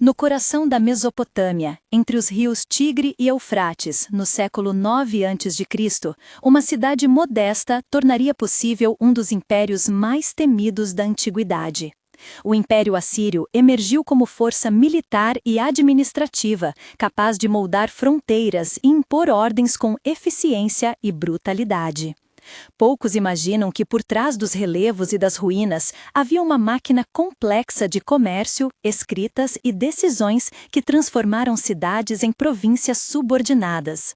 No coração da Mesopotâmia, entre os rios Tigre e Eufrates, no século IX a.C., uma cidade modesta tornaria possível um dos impérios mais temidos da antiguidade. O Império Assírio emergiu como força militar e administrativa, capaz de moldar fronteiras e impor ordens com eficiência e brutalidade. Poucos imaginam que por trás dos relevos e das ruínas havia uma máquina complexa de comércio, escritas e decisões que transformaram cidades em províncias subordinadas.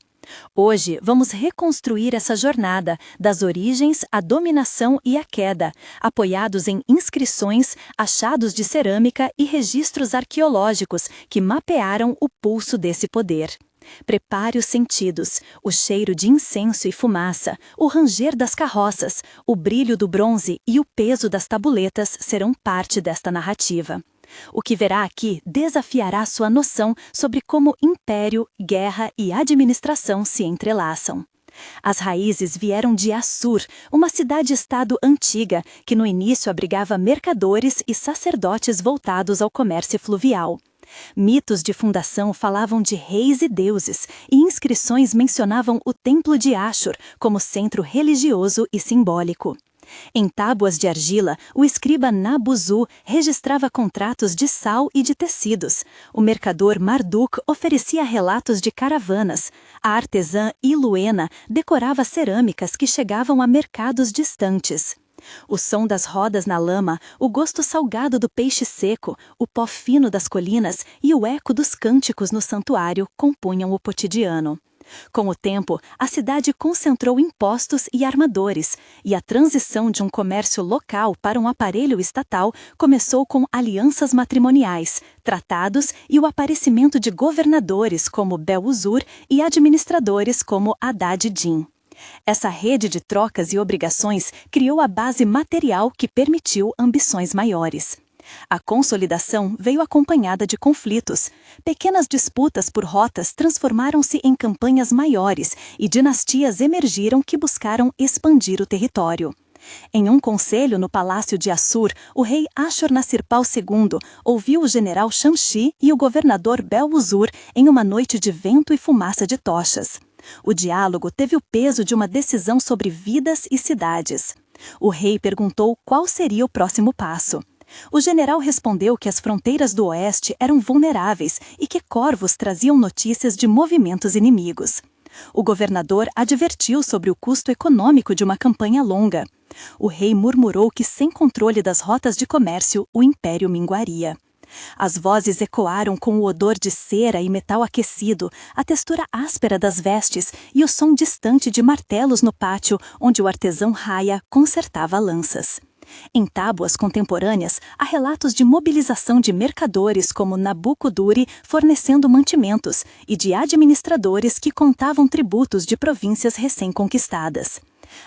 Hoje, vamos reconstruir essa jornada, das origens à dominação e à queda, apoiados em inscrições, achados de cerâmica e registros arqueológicos que mapearam o pulso desse poder. Prepare os sentidos, o cheiro de incenso e fumaça, o ranger das carroças, o brilho do bronze e o peso das tabuletas serão parte desta narrativa. O que verá aqui desafiará sua noção sobre como império, guerra e administração se entrelaçam. As raízes vieram de Assur, uma cidade-estado antiga que no início abrigava mercadores e sacerdotes voltados ao comércio fluvial. Mitos de fundação falavam de reis e deuses, e inscrições mencionavam o Templo de Ashur como centro religioso e simbólico. Em tábuas de argila, o escriba Nabuzu registrava contratos de sal e de tecidos. O mercador Marduk oferecia relatos de caravanas. A artesã Iluena decorava cerâmicas que chegavam a mercados distantes. O som das rodas na lama, o gosto salgado do peixe seco, o pó fino das colinas e o eco dos cânticos no santuário compunham o cotidiano. Com o tempo, a cidade concentrou impostos e armadores, e a transição de um comércio local para um aparelho estatal começou com alianças matrimoniais, tratados e o aparecimento de governadores como Bel-Uzur e administradores como Haddad-Din. Essa rede de trocas e obrigações criou a base material que permitiu ambições maiores. A consolidação veio acompanhada de conflitos. Pequenas disputas por rotas transformaram-se em campanhas maiores e dinastias emergiram que buscaram expandir o território. Em um conselho no palácio de Assur, o rei Ashurnasirpal II ouviu o general Shamshi e o governador Bel-Uzur em uma noite de vento e fumaça de tochas. O diálogo teve o peso de uma decisão sobre vidas e cidades. O rei perguntou qual seria o próximo passo. O general respondeu que as fronteiras do oeste eram vulneráveis e que corvos traziam notícias de movimentos inimigos. O governador advertiu sobre o custo econômico de uma campanha longa. O rei murmurou que sem controle das rotas de comércio, o império minguaria. As vozes ecoaram com o odor de cera e metal aquecido, a textura áspera das vestes e o som distante de martelos no pátio onde o artesão Raya consertava lanças. Em tábuas contemporâneas, há relatos de mobilização de mercadores como Nabucoduri fornecendo mantimentos e de administradores que contavam tributos de províncias recém-conquistadas.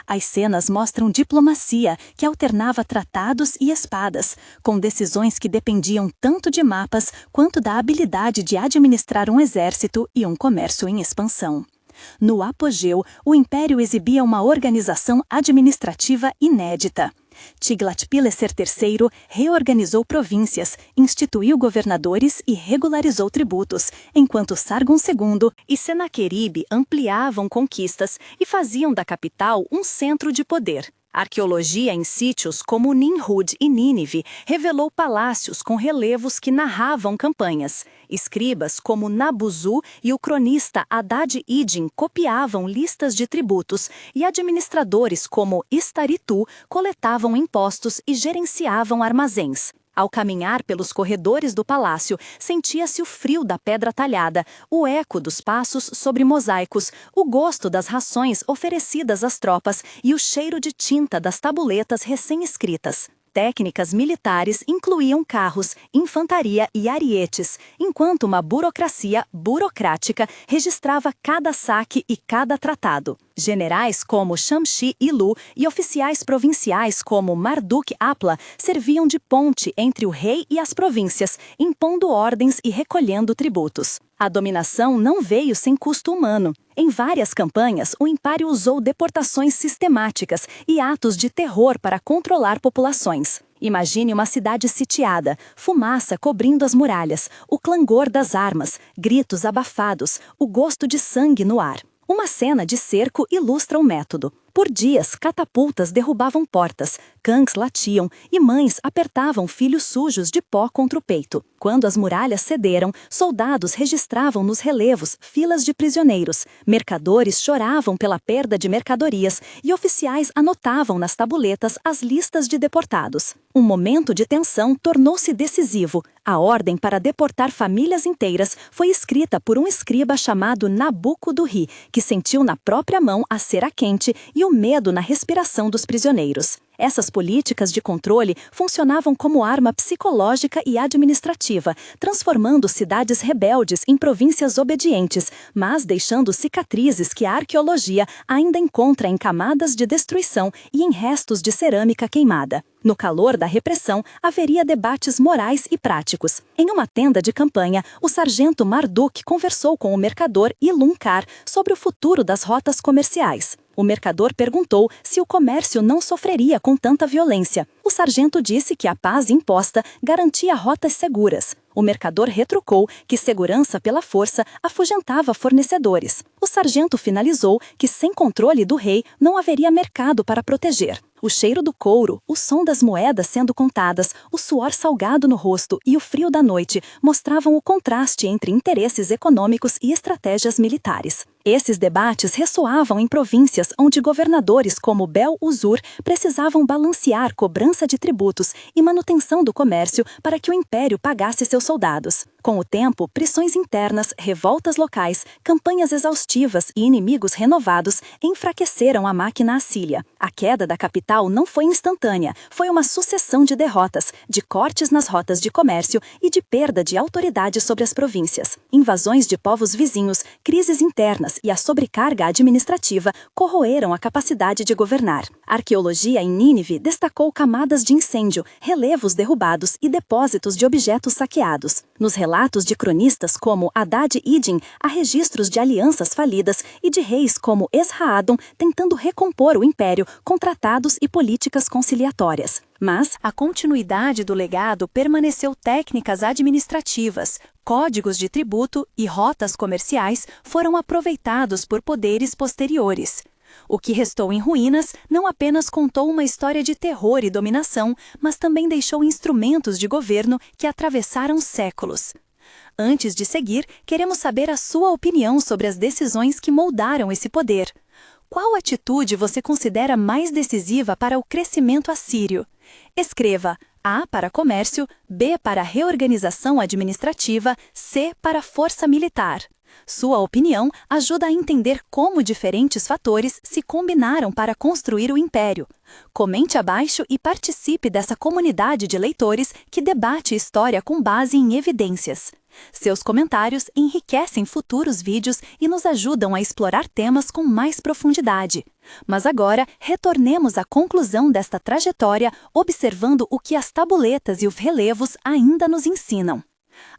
As cenas mostram diplomacia que alternava tratados e espadas, com decisões que dependiam tanto de mapas quanto da habilidade de administrar um exército e um comércio em expansão. No apogeu, o império exibia uma organização administrativa inédita. Tiglat-Pileser III reorganizou províncias, instituiu governadores e regularizou tributos, enquanto Sargon II e Senaqueribe ampliavam conquistas e faziam da capital um centro de poder. Arqueologia em sítios como Nimrud e Nínive revelou palácios com relevos que narravam campanhas. Escribas como Nabuzu e o cronista Haddad-Idin copiavam listas de tributos e administradores como Istaritu coletavam impostos e gerenciavam armazéns. Ao caminhar pelos corredores do palácio, sentia-se o frio da pedra talhada, o eco dos passos sobre mosaicos, o gosto das rações oferecidas às tropas e o cheiro de tinta das tabuletas recém-escritas. Técnicas militares incluíam carros, infantaria e arietes, enquanto uma burocracia burocrática registrava cada saque e cada tratado. Generais como Shamshi-Ilu e oficiais provinciais como Marduk-Apla serviam de ponte entre o rei e as províncias, impondo ordens e recolhendo tributos. A dominação não veio sem custo humano. Em várias campanhas, o império usou deportações sistemáticas e atos de terror para controlar populações. Imagine uma cidade sitiada, fumaça cobrindo as muralhas, o clangor das armas, gritos abafados, o gosto de sangue no ar. Uma cena de cerco ilustra o método. Por dias, catapultas derrubavam portas, cães latiam e mães apertavam filhos sujos de pó contra o peito. Quando as muralhas cederam, soldados registravam nos relevos filas de prisioneiros, mercadores choravam pela perda de mercadorias e oficiais anotavam nas tabuletas as listas de deportados. Um momento de tensão tornou-se decisivo. A ordem para deportar famílias inteiras foi escrita por um escriba chamado Nabuco-do-Ri, que sentiu na própria mão a cera quente e o medo na respiração dos prisioneiros. Essas políticas de controle funcionavam como arma psicológica e administrativa, transformando cidades rebeldes em províncias obedientes, mas deixando cicatrizes que a arqueologia ainda encontra em camadas de destruição e em restos de cerâmica queimada. No calor da repressão, haveria debates morais e práticos. Em uma tenda de campanha, o sargento Marduk conversou com o mercador Ilúncar sobre o futuro das rotas comerciais. O mercador perguntou se o comércio não sofreria com tanta violência. O sargento disse que a paz imposta garantia rotas seguras. O mercador retrucou que segurança pela força afugentava fornecedores. O sargento finalizou que sem controle do rei não haveria mercado para proteger. O cheiro do couro, o som das moedas sendo contadas, o suor salgado no rosto e o frio da noite mostravam o contraste entre interesses econômicos e estratégias militares. Esses debates ressoavam em províncias onde governadores como Bel-Uzur precisavam balancear cobrança de tributos e manutenção do comércio para que o império pagasse seus soldados. Com o tempo, pressões internas, revoltas locais, campanhas exaustivas e inimigos renovados enfraqueceram a máquina assíria. A queda da capital não foi instantânea, foi uma sucessão de derrotas, de cortes nas rotas de comércio e de perda de autoridade sobre as províncias. Invasões de povos vizinhos, crises internas e a sobrecarga administrativa corroeram a capacidade de governar. A arqueologia em Nínive destacou camadas de incêndio, relevos derrubados e depósitos de objetos saqueados. Nos relatos de cronistas como Haddad-Idin, há registros de alianças falidas e de reis como Esarhaddon tentando recompor o império com tratados e políticas conciliatórias. Mas a continuidade do legado permaneceu. Técnicas administrativas, códigos de tributo e rotas comerciais foram aproveitados por poderes posteriores. O que restou em ruínas não apenas contou uma história de terror e dominação, mas também deixou instrumentos de governo que atravessaram séculos. Antes de seguir, queremos saber a sua opinião sobre as decisões que moldaram esse poder. Qual atitude você considera mais decisiva para o crescimento assírio? Escreva A para comércio, B para reorganização administrativa, C para força militar. Sua opinião ajuda a entender como diferentes fatores se combinaram para construir o império. Comente abaixo e participe dessa comunidade de leitores que debate história com base em evidências. Seus comentários enriquecem futuros vídeos e nos ajudam a explorar temas com mais profundidade. Mas agora, retornemos à conclusão desta trajetória, observando o que as tabuletas e os relevos ainda nos ensinam.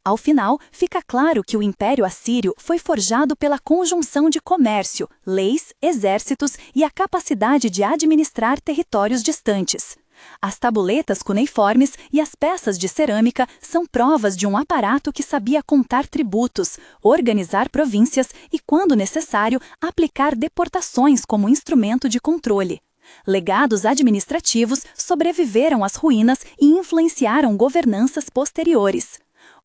Ao final, fica claro que o Império Assírio foi forjado pela conjunção de comércio, leis, exércitos e a capacidade de administrar territórios distantes. As tabuletas cuneiformes e as peças de cerâmica são provas de um aparato que sabia contar tributos, organizar províncias e, quando necessário, aplicar deportações como instrumento de controle. Legados administrativos sobreviveram às ruínas e influenciaram governanças posteriores.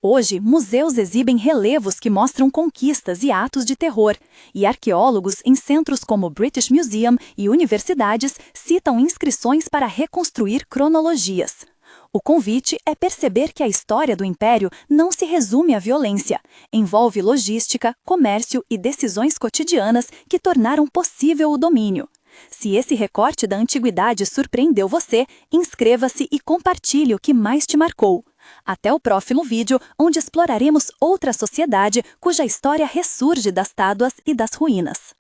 Hoje, museus exibem relevos que mostram conquistas e atos de terror, e arqueólogos em centros como o British Museum e universidades citam inscrições para reconstruir cronologias. O convite é perceber que a história do Império não se resume à violência, envolve logística, comércio e decisões cotidianas que tornaram possível o domínio. Se esse recorte da antiguidade surpreendeu você, inscreva-se e compartilhe o que mais te marcou. Até o próximo vídeo, onde exploraremos outra sociedade cuja história ressurge das tábuas e das ruínas.